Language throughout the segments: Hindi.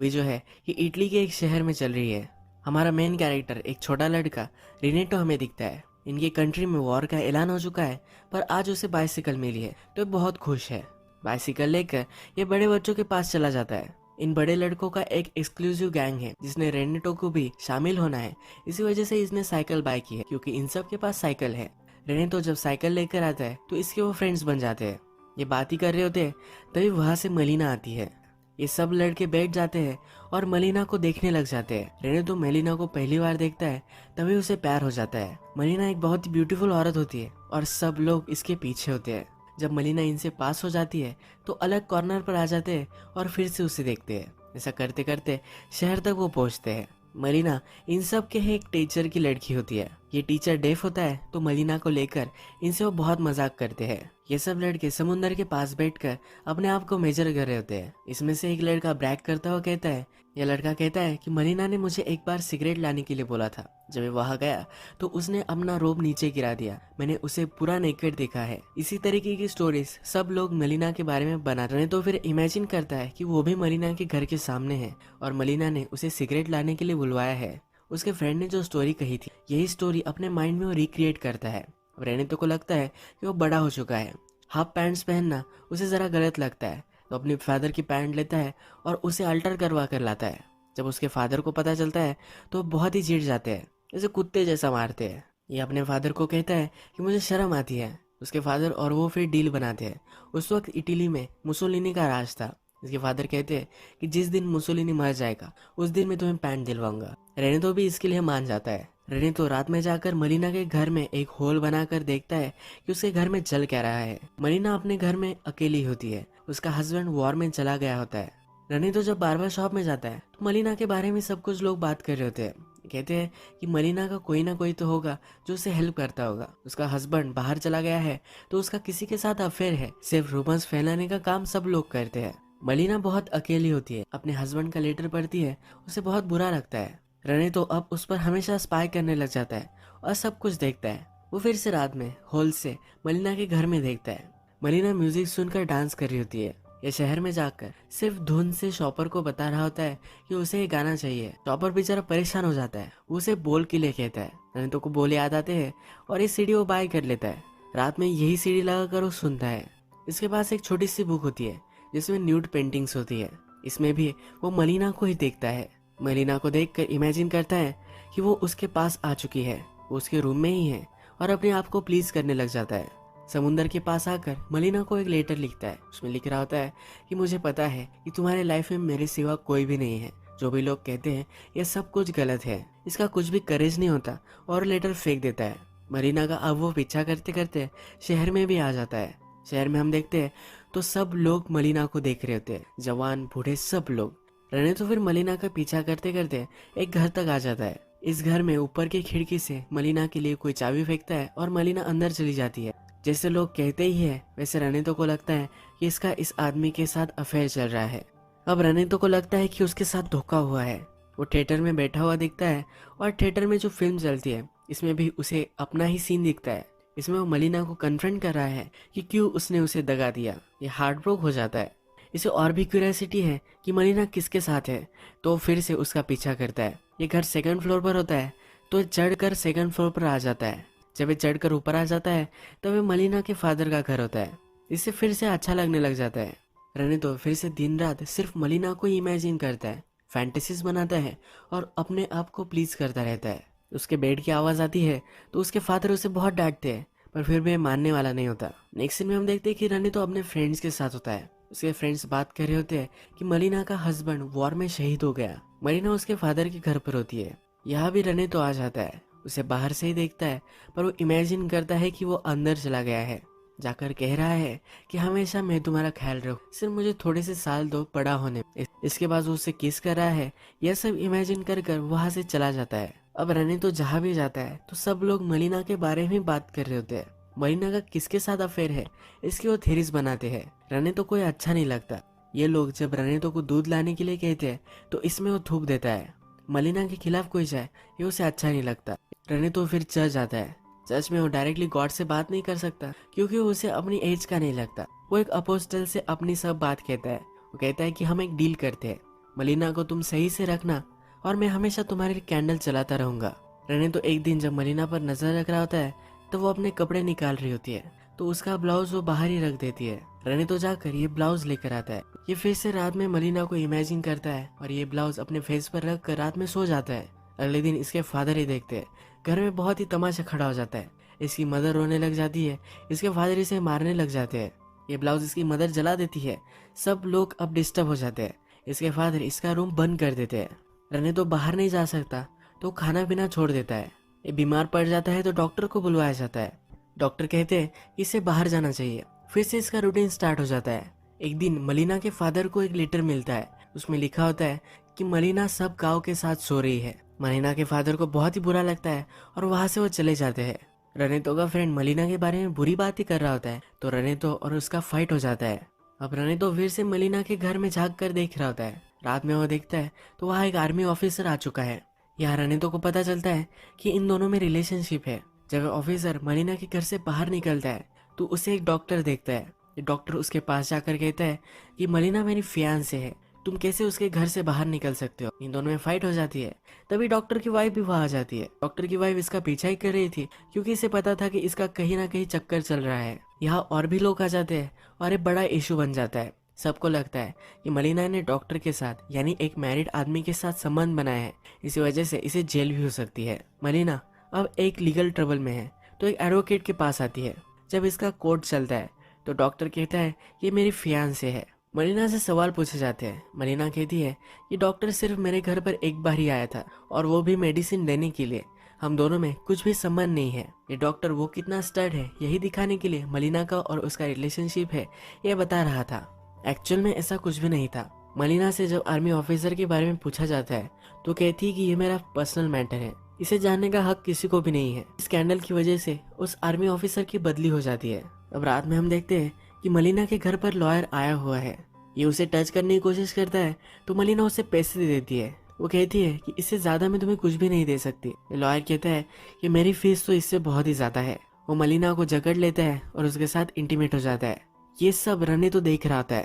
वे जो है ये इटली के एक शहर में चल रही है। हमारा मेन कैरेक्टर एक छोटा लड़का रिनेटो हमें दिखता है। इनकी कंट्री में वॉर का ऐलान हो चुका है, पर आज उसे बाइसिकल मिली है तो बहुत खुश है। बाइसिकल लेकर ये बड़े बच्चों के पास चला जाता है। इन बड़े लड़कों का एक एक्सक्लूसिव गैंग है जिसने रेनेटो को भी शामिल होना है। इसी वजह से इसने साइकिल बाय की है क्योंकि इन सब के पास साइकिल है। रेनेटो जब साइकिल लेकर आता है तो इसके वो फ्रेंड्स बन जाते हैं। ये बात ही कर रहे होते हैं तभी वहां से मलीना आती है। ये सब लड़के बैठ जाते हैं और मलीना को देखने लग जाते हैं। रेने तो मलीना को पहली बार देखता है तभी उसे प्यार हो जाता है। मलीना एक बहुत ही ब्यूटीफुल औरत होती है और सब लोग इसके पीछे होते हैं। जब मलीना इनसे पास हो जाती है तो अलग कॉर्नर पर आ जाते हैं और फिर से उसे देखते हैं। ऐसा करते करते शहर तक वो पहुंचते हैं। मलीना इन सब के एक टीचर की लड़की होती है। ये टीचर डेफ होता है तो मलीना को लेकर इनसे वो बहुत मजाक करते हैं। ये सब लड़के समुंदर के पास बैठकर अपने आप को मेजर कर रहे होते हैं। इसमें से एक लड़का ब्रैग करता हुआ कहता है, यह लड़का कहता है कि मलीना ने मुझे एक बार सिगरेट लाने के लिए बोला था। जब मैं वहां गया तो उसने अपना रोब नीचे गिरा दिया। मैंने उसे पूरा नेकेड देखा है। इसी तरीके की स्टोरीज सब लोग मलीना के बारे में बना रहे हैं। तो फिर इमेजिन करता है कि वो भी मलीना के घर के सामने है और मलीना ने उसे सिगरेट लाने के लिए बुलवाया है। उसके फ्रेंड ने जो स्टोरी कही थी यही स्टोरी अपने माइंड में वो रिक्रिएट करता है। अब रेनेतो को लगता है कि वो बड़ा हो चुका है। हाफ पैंट्स पहनना उसे जरा गलत लगता है तो अपने फादर की पैंट लेता है और उसे अल्टर करवा कर लाता है। जब उसके फादर को पता चलता है तो बहुत ही चिढ़ जाते हैं, जैसे कुत्ते जैसा मारते हैं। ये अपने फादर को कहता है कि मुझे शर्म आती है। उसके फादर और वो फिर डील बनाते हैं। उस वक्त इटली में मुसोलिनी का राज था। इसके फादर कहते हैं कि जिस दिन मुसोलिनी मर जाएगा उस दिन मैं तुम्हें पैंट दिलवाऊंगा। रेनेतो भी इसके लिए मान जाता है। रेनेतो रात में जाकर मलीना के घर में एक होल बनाकर देखता है कि उसके घर में जल क्या रहा है। मलीना अपने घर में अकेली होती है। उसका हस्बैंड वॉर में चला गया होता है। रेनेतो जब बार्बर शॉप में जाता है तो मलीना के बारे में सब कुछ लोग बात कर रहे होते हैं। कहते हैं कि मलीना का कोई ना कोई तो होगा जो उसे हेल्प करता होगा। उसका हस्बैंड बाहर चला गया है तो उसका किसी के साथ अफेयर है। सिर्फ रूमर्स फैलाने का काम सब लोग करते हैं। मलीना बहुत अकेली होती है। अपने हस्बैंड का लेटर पढ़ती है, उसे बहुत बुरा लगता है। रेनेतो अब उस पर हमेशा स्पाई करने लग जाता है और सब कुछ देखता है। वो फिर से रात में हॉल से मलीना के घर में देखता है। मलीना म्यूजिक सुनकर डांस कर रही होती है। ये शहर में जाकर सिर्फ धुन से शॉपर को बता रहा होता है कि उसे ये गाना चाहिए। शॉपर बेचारा परेशान हो जाता है। वो उसे बोल के लिए कहता है। रेनेतो को बोल याद आते हैं और ये सीडी वो बाय कर लेता है। रात में यही सीडी लगाकर वो सुनता है। इसके पास एक छोटी सी बुक होती है जिसमें न्यूड पेंटिंग्स होती है। इसमें भी वो मलीना को ही देखता है। मलीना को देखकर इमेजिन करता है कि वो उसके पास आ चुकी है, वो उसके रूम में ही है और अपने आप को प्लीज करने लग जाता है। समुंदर के पास आकर मलीना को एक लेटर लिखता है। उसमें लिख रहा होता है कि मुझे पता है कि तुम्हारे लाइफ में मेरे सिवा कोई भी नहीं है। जो भी लोग कहते हैं ये सब कुछ गलत है। इसका कुछ भी करेज नहीं होता और लेटर फेंक देता है। मलीना का अब वो पीछा करते करते शहर में भी आ जाता है। शहर में हम देखते हैं तो सब लोग मलीना को देख रहे होते हैं, जवान बूढ़े सब लोग। रेने तो फिर मलीना का पीछा करते करते एक घर तक आ जाता है। इस घर में ऊपर की खिड़की से मलीना के लिए कोई चाबी फेंकता है और मलीना अंदर चली जाती है। जैसे लोग कहते ही है वैसे रेनेतो को लगता है कि इसका इस आदमी के साथ अफेयर चल रहा है। अब रेनेतो को लगता है कि उसके साथ धोखा हुआ है। वो थिएटर में बैठा हुआ दिखता है और थिएटर में जो फिल्म चलती है इसमें भी उसे अपना ही सीन दिखता है। इसमें वो मलीना को कन्फ्रंट कर रहा है कि क्यों उसने उसे दगा दिया। ये हार्ट ब्रोक हो जाता है। इसे और भी क्यूरियोसिटी है कि मलीना किसके साथ है तो फिर से उसका पीछा करता है। ये घर सेकंड फ्लोर पर होता है तो चढ़कर सेकंड फ्लोर पर आ जाता है। जब ये चढ़कर ऊपर आ जाता है तब ये मलीना के फादर का घर होता है। इससे फिर से अच्छा लगने लग जाता है। रेनेतो फिर से दिन रात सिर्फ मलीना को इमेजिन करता है, फैंटेसीज बनाता है और अपने आप को प्लीज करता रहता है। उसके बेड की आवाज आती है तो उसके फादर उसे बहुत डांटते हैं पर फिर भी मानने वाला नहीं होता। नेक्स्ट सीन में हम देखते हैं कि रेनेतो अपने फ्रेंड्स के साथ होता है। उसके फ्रेंड्स बात कर रहे होते हैं कि मलीना का हस्बैंड वॉर में शहीद हो गया। मलीना उसके फादर के घर पर होती है। यहाँ भी रेनेतो आ जाता है। उसे बाहर से ही देखता है पर वो इमेजिन करता है कि वो अंदर चला गया है, जाकर कह रहा है कि हमेशा मैं तुम्हारा ख्याल रखूं, सिर्फ मुझे थोड़े से साल दो बड़ा होने। इसके बाद वो उसे किस कर रहा है। यह सब इमेजिन कर कर वहां से चला जाता है। अब रेनेतो जहाँ भी जाता है तो सब लोग मलीना के बारे में बात कर रहे होते हैं। मलीना का किसके साथ अफेयर है इसकी वो थेरीज बनाते हैं। रेनेतो कोई अच्छा नहीं लगता। ये लोग जब रेनेतो को दूध लाने के लिए कहते हैं तो इसमें वो थूक देता है। मलीना के खिलाफ कोई जाए ये उसे अच्छा नहीं लगता। रेनेतो फिर चर्च जाता है। चर्च में वो डायरेक्टली गॉड से बात नहीं कर सकता क्योंकि वो उसे अपनी एज का नहीं लगता। वो एक अपोस्टल से अपनी सब बात कहता है। वो कहता है कि हम एक डील करते हैं, मलिना को तुम सही से रखना और मैं हमेशा तुम्हारे लिए कैंडल चलाता रहूंगा। रेने तो एक दिन जब मलिना पर नजर रख रहा होता है तो वो अपने कपड़े निकाल रही होती है, तो उसका ब्लाउज वो बाहर ही रख देती है। रेने तो जाकर ये ब्लाउज लेकर आता है। ये फिर से रात में मलिना को इमेजिन करता है और ये ब्लाउज अपने फेस पर रख कर रात में सो जाता है। अगले दिन इसके फादर ही देखते हैं। घर में बहुत ही तमाशा खड़ा हो जाता है। इसकी मदर रोने लग जाती है, इसके फादर इसे मारने लग जाते हैं। ये ब्लाउज इसकी मदर जला देती है। सब लोग अब डिस्टर्ब हो जाते हैं। इसके फादर इसका रूम बंद कर देते हैं। रने तो बाहर नहीं जा सकता, तो खाना पीना छोड़ देता है। ये बीमार पड़ जाता है तो डॉक्टर को बुलवाया जाता है। डॉक्टर कहते हैं कि इसे बाहर जाना चाहिए। फिर से इसका रूटीन स्टार्ट हो जाता है। एक दिन मलिना के फादर को एक लेटर मिलता है। उसमें लिखा होता है कि मलिना सब गाँव के साथ सो रही है। मलिना के फादर को बहुत ही बुरा लगता है और वहां से वो चले जाते हैं। रनेतो का फ्रेंड मलिना के बारे में बुरी बात ही कर रहा होता है, तो रनेतो और उसका फाइट हो जाता है। अब रनेतो फिर से मलिना के घर में झांक कर देख रहा होता है। रात में वो देखता है तो वहाँ एक आर्मी ऑफिसर आ चुका है। यहाँ रनेतो को पता चलता है कि इन दोनों में रिलेशनशिप है। जब ऑफिसर मलिना के घर से बाहर निकलता है तो उसे एक डॉक्टर देखता है। ये डॉक्टर उसके पास जाकर कहता है कि मलिना मेरी फियांसे है, तुम कैसे उसके घर से बाहर निकल सकते हो। इन दोनों में फाइट हो जाती है। तभी डॉक्टर की वाइफ भी वहां आ जाती है। डॉक्टर की वाइफ इसका पीछा ही कर रही थी क्योंकि इसे पता था कि इसका कहीं ना कहीं चक्कर चल रहा है। यहाँ और भी लोग आ जाते हैं और एक बड़ा इशू बन जाता है। सबको लगता है कि मलिना ने डॉक्टर के साथ यानी एक मैरिड आदमी के साथ संबंध बनाया है, इसी वजह से इसे जेल भी हो सकती है। मलिना अब एक लीगल ट्रबल में है तो एक एडवोकेट के पास आती है। जब इसका कोर्ट चलता है तो डॉक्टर कहता है ये मेरी फियांसे है। मलिना से सवाल पूछे जाते हैं। मलिना कहती है कि डॉक्टर सिर्फ मेरे घर पर एक बार ही आया था और वो भी मेडिसिन देने के लिए। हम दोनों में कुछ भी संबंध नहीं है। ये डॉक्टर वो कितना स्टड है यही दिखाने के लिए मलिना का और उसका रिलेशनशिप है ये बता रहा था। एक्चुअल में ऐसा कुछ भी नहीं था। मलिना से जब आर्मी ऑफिसर के बारे में पूछा जाता है तो कहती है कि ये मेरा पर्सनल मैटर है, इसे जानने का हक किसी को भी नहीं है। इस स्कैंडल की वजह से उस आर्मी ऑफिसर की बदली हो जाती है। अब रात में हम देखते हैं कि मलिना के घर पर लॉयर आया हुआ है। ये उसे टच करने की कोशिश करता है तो मलिना उसे पैसे दे देती है। वो कहती है कि इससे ज्यादा मैं तुम्हें कुछ भी नहीं दे सकती। लॉयर कहता है कि मेरी फीस तो इससे बहुत ही ज्यादा है। वो मलिना को जकड़ लेता है और उसके साथ इंटीमेट हो जाता है। ये सब रने तो देख रहा था।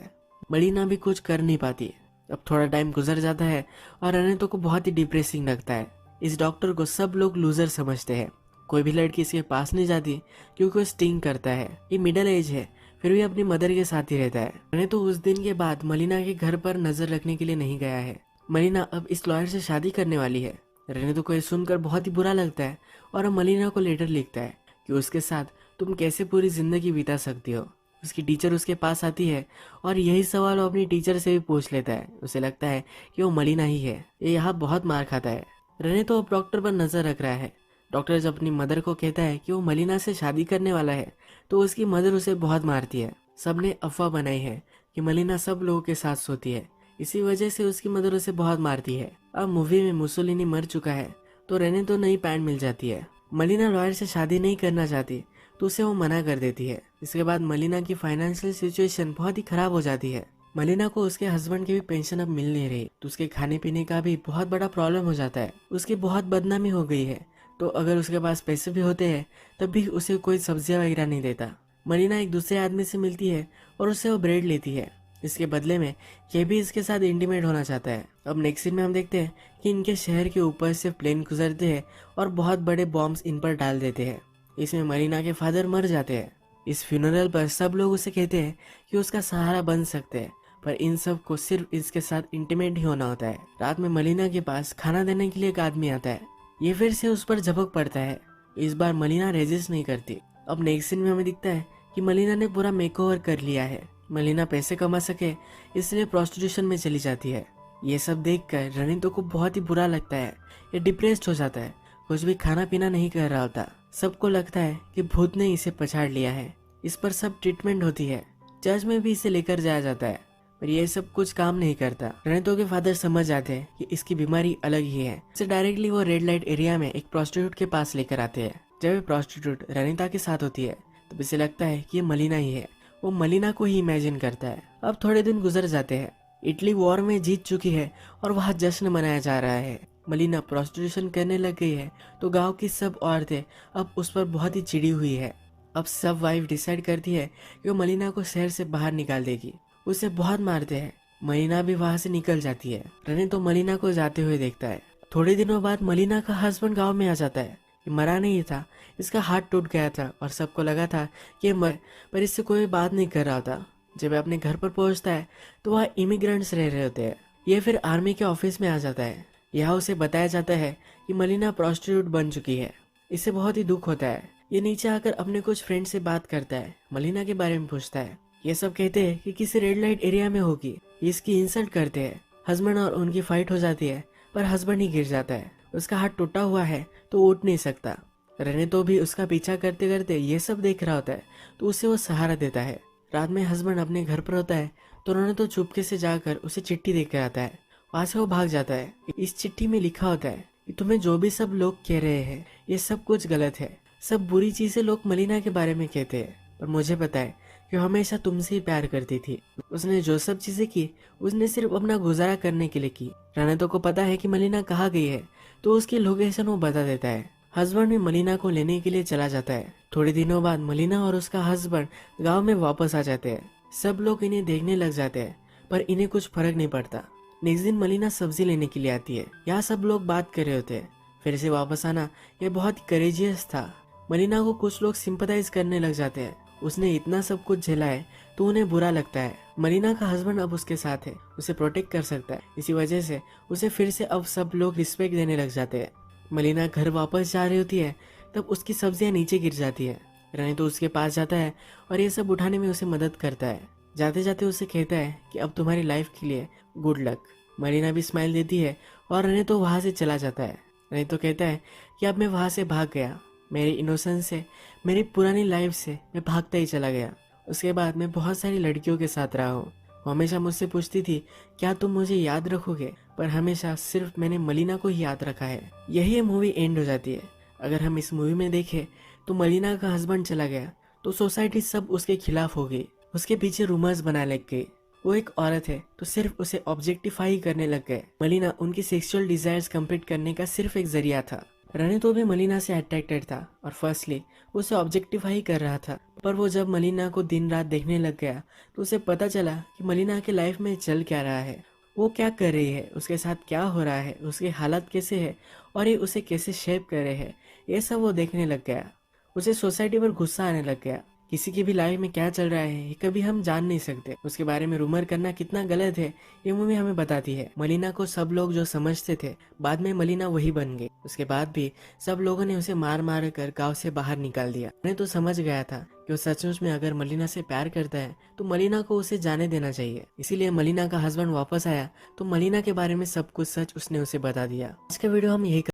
मलिना भी कुछ कर नहीं पाती। अब थोड़ा टाइम गुजर जाता है और रनेतो को बहुत ही डिप्रेसिंग लगता है। इस डॉक्टर को सब लोग लूजर समझते हैं। कोई भी लड़की इसके पास नहीं जाती क्योंकि वो स्टिंग करता है। ये मिडिल एज है फिर भी अपनी मदर के साथ ही रहता है। रनेतो उस दिन के बाद मलिना के घर पर नजर रखने के लिए नहीं गया है। मलिना अब इस लॉयर से शादी करने वाली है। रनेतो को ये सुनकर बहुत ही बुरा लगता है और मलिना को लेटर लिखता है कि उसके साथ तुम कैसे पूरी जिंदगी बिता सकती हो। उसकी टीचर उसके पास आती है और यही सवाल वो अपनी टीचर से भी पूछ लेता है। उसे लगता है कि वो मलिना ही है। ये यहाँ बहुत मार खाता है। रने तो अब डॉक्टर पर नजर रख रहा है। डॉक्टर जब अपनी मदर को कहता है कि वो मलिना से शादी करने वाला है तो उसकी मदर उसे बहुत मारती है। सबने अफवाह बनाई है कि मलिना सब लोगों के साथ सोती है, इसी वजह से उसकी मदर उसे बहुत मारती है। अब मूवी में मुसोलिनी मर चुका है तो रेने तो नई पैंट मिल जाती है। मलिना लॉयर से शादी नहीं करना चाहती तो उसे वो मना कर देती है। इसके बाद मलिना की फाइनेंशियल सिचुएशन बहुत ही खराब हो जाती है। मलिना को उसके हस्बैंड की भी पेंशन अब मिल नहीं रही तो उसके खाने पीने का भी बहुत बड़ा प्रॉब्लम हो जाता है। उसकी बहुत बदनामी हो गई है तो अगर उसके पास पैसे भी होते हैं तब भी उसे कोई सब्जियां वगैरह नहीं देता। मलिना एक दूसरे आदमी से मिलती है और उससे वो ब्रेड लेती है। इसके बदले में ये भी इसके साथ इंटीमेट होना चाहता है। अब नेक्स्ट सीन में हम देखते हैं कि इनके शहर के ऊपर से प्लेन गुजरते हैं और बहुत बड़े बॉम्ब्स इन पर डाल देते हैं। इसमें मलिना के फादर मर जाते हैं। इस फ्यूनरल पर सब लोग उसे कहते हैं कि उसका सहारा बन सकते हैं, पर इन सब को सिर्फ इसके साथ इंटीमेट ही होना होता है। रात में मलिना के पास खाना देने के लिए एक आदमी आता है। ये फिर से उस पर झपक पड़ता है। इस बार मलिना रेजिस्ट नहीं करती। अब नेक्स्ट सीन में हमें दिखता है कि मलिना ने पूरा मेकओवर कर लिया है। मलिना पैसे कमा सके इसलिए प्रोस्टिट्यूशन में चली जाती है। ये सब देखकर रनितो को बहुत ही बुरा लगता है। ये डिप्रेस्ड हो जाता है, कुछ भी खाना पीना नहीं कर रहा होता। सबको लगता है कि भूत ने इसे पछाड़ लिया है। इस पर सब ट्रीटमेंट होती है, चर्च में भी इसे लेकर जाया जाता है, पर ये सब कुछ काम नहीं करता। रनितो के फादर समझ जाते हैं कि इसकी बीमारी अलग ही है। इसे डायरेक्टली वो रेड लाइट एरिया में एक प्रोस्टिट्यूट के पास लेकर आते हैं। जब ये प्रोस्टिट्यूट रनिता के साथ होती है तब इसे लगता है कि ये मलिना ही है। वो मलिना को ही इमेजिन करता है। अब थोड़े दिन गुजर जाते हैं। इटली वॉर में जीत चुकी है और वहाँ जश्न मनाया जा रहा है। मलिना प्रोस्टिट्यूशन करने लग गई है तो गांव की सब औरतें अब उस पर बहुत ही चिड़ी हुई है। अब सब वाइफ डिसाइड करती है कि वो मलिना को शहर से बाहर निकाल देगी। उसे बहुत मारते हैं मलीना भी वहां से निकल जाती है। रने तो मलीना को जाते हुए देखता है। थोड़े दिनों बाद मलीना का हस्बैंड गांव में आ जाता है। ये मरा नहीं था, इसका हाथ टूट गया था और सबको लगा था कि पर इससे कोई बात नहीं कर रहा था। जब वह अपने घर पर पहुंचता है तो वहाँ इमिग्रेंट्स रह रहे होते हैं। ये फिर आर्मी के ऑफिस में आ जाता है। यहाँ उसे बताया जाता है कि मलीना प्रोस्टिट्यूट बन चुकी है। इससे बहुत ही दुख होता है। ये नीचे आकर अपने कुछ फ्रेंड से बात करता है, मलीना के बारे में पूछता है। ये सब कहते हैं कि किसी रेड लाइट एरिया में होगी। ये इसकी इंसल्ट करते हैं। हस्बैंड और उनकी फाइट हो जाती है, पर हस्बैंड ही गिर जाता है। उसका हाथ टूटा हुआ है तो उठ नहीं सकता। रने तो भी उसका पीछा करते करते ये सब देख रहा होता है, तो उसे वो सहारा देता है। रात में हस्बैंड अपने घर पर होता है तो उन्होंने तो चुपके से जाकर उसे चिट्ठी देकर आता है। वहां से वो भाग जाता है। इस चिट्ठी में लिखा होता है कि तुम्हें जो भी सब लोग कह रहे हैं ये सब कुछ गलत है। सब बुरी चीजें लोग मलीना के बारे में कहते हैं, पर मुझे पता है कि वो हमेशा तुमसे ही प्यार करती थी। उसने जो सब चीजें की उसने सिर्फ अपना गुजारा करने के लिए की। रानेतो को पता है कि मलीना कहाँ गई है, तो उसकी लोकेशन वो बता देता है। हस्बैंड भी मलीना को लेने के लिए चला जाता है। थोड़े दिनों बाद मलीना और उसका हस्बैंड गांव में वापस आ जाते हैं। सब लोग इन्हें देखने लग जाते हैं, पर इन्हें कुछ फर्क नहीं पड़ता। नेक्स्ट दिन मलीना सब्जी लेने के लिए आती है। यहाँ सब लोग बात कर रहे होते हैं। फिर से वापस आना यह बहुत करेजियस था। मलीना को कुछ लोग सिंपथाइज करने लग जाते हैं। उसने इतना सब कुछ झेला है तो उन्हें बुरा लगता है। मलीना का हस्बैंड अब उसके साथ है, उसे प्रोटेक्ट कर सकता है। इसी वजह से उसे फिर से अब सब लोग रिस्पेक्ट देने लग जाते हैं। मलीना घर वापस जा रही होती है तब उसकी सब्जियां नीचे गिर जाती है। रने तो उसके पास जाता है और ये सब उठाने में उसे मदद करता है। जाते जाते उसे कहता है कि अब तुम्हारी लाइफ के लिए गुड लक। मलीना भी स्माइल देती है और रने तो वहां से चला जाता है। रने तो कहता है कि अब मैं वहां से भाग गया। मेरी इनोसेंस से, मेरी पुरानी लाइफ से मैं भागता ही चला गया। उसके बाद मैं बहुत सारी लड़कियों के साथ रहा हूँ। वो हमेशा मुझसे पूछती थी क्या तुम मुझे याद रखोगे, पर हमेशा सिर्फ मैंने मलीना को ही याद रखा है। यही ये मूवी एंड हो जाती है। अगर हम इस मूवी में देखें तो मलीना का हस्बैंड चला गया तो सोसाइटी सब उसके खिलाफ हो गई। उसके पीछे रूमर्स बनाने लग गई। वो एक औरत है तो सिर्फ उसे ऑब्जेक्टिफाई करने लग गए। मलीना उनकी सेक्सुअल डिजायर्स कंप्लीट करने का सिर्फ एक जरिया था। रने तो भी मलीना से अट्रैक्टेड था और फर्स्टली उसे ऑब्जेक्टिफाई कर रहा था, पर वो जब मलीना को दिन रात देखने लग गया तो उसे पता चला कि मलीना के लाइफ में चल क्या रहा है, वो क्या कर रही है, उसके साथ क्या हो रहा है, उसके हालत कैसे है और ये उसे कैसे शेप कर रहे हैं। ये सब वो देखने लग गया। उसे सोसाइटी पर गुस्सा आने लग गया। किसी की भी लाइफ में क्या चल रहा है ये कभी हम जान नहीं सकते। उसके बारे में रूमर करना कितना गलत है ये मूवी हमें बताती है। मलीना को सब लोग जो समझते थे बाद में मलीना वही बन गई। उसके बाद भी सब लोगों ने उसे मार मार कर गांव से बाहर निकाल दिया। मैं तो समझ गया था कि वो सचमुच में अगर मलीना से प्यार करता है तो मलीना को उसे जाने देना चाहिए। इसीलिए मलीना का हस्बैंड वापस आया तो मलीना के बारे में सब कुछ सच उसने उसे बता दिया। आज का वीडियो हम यही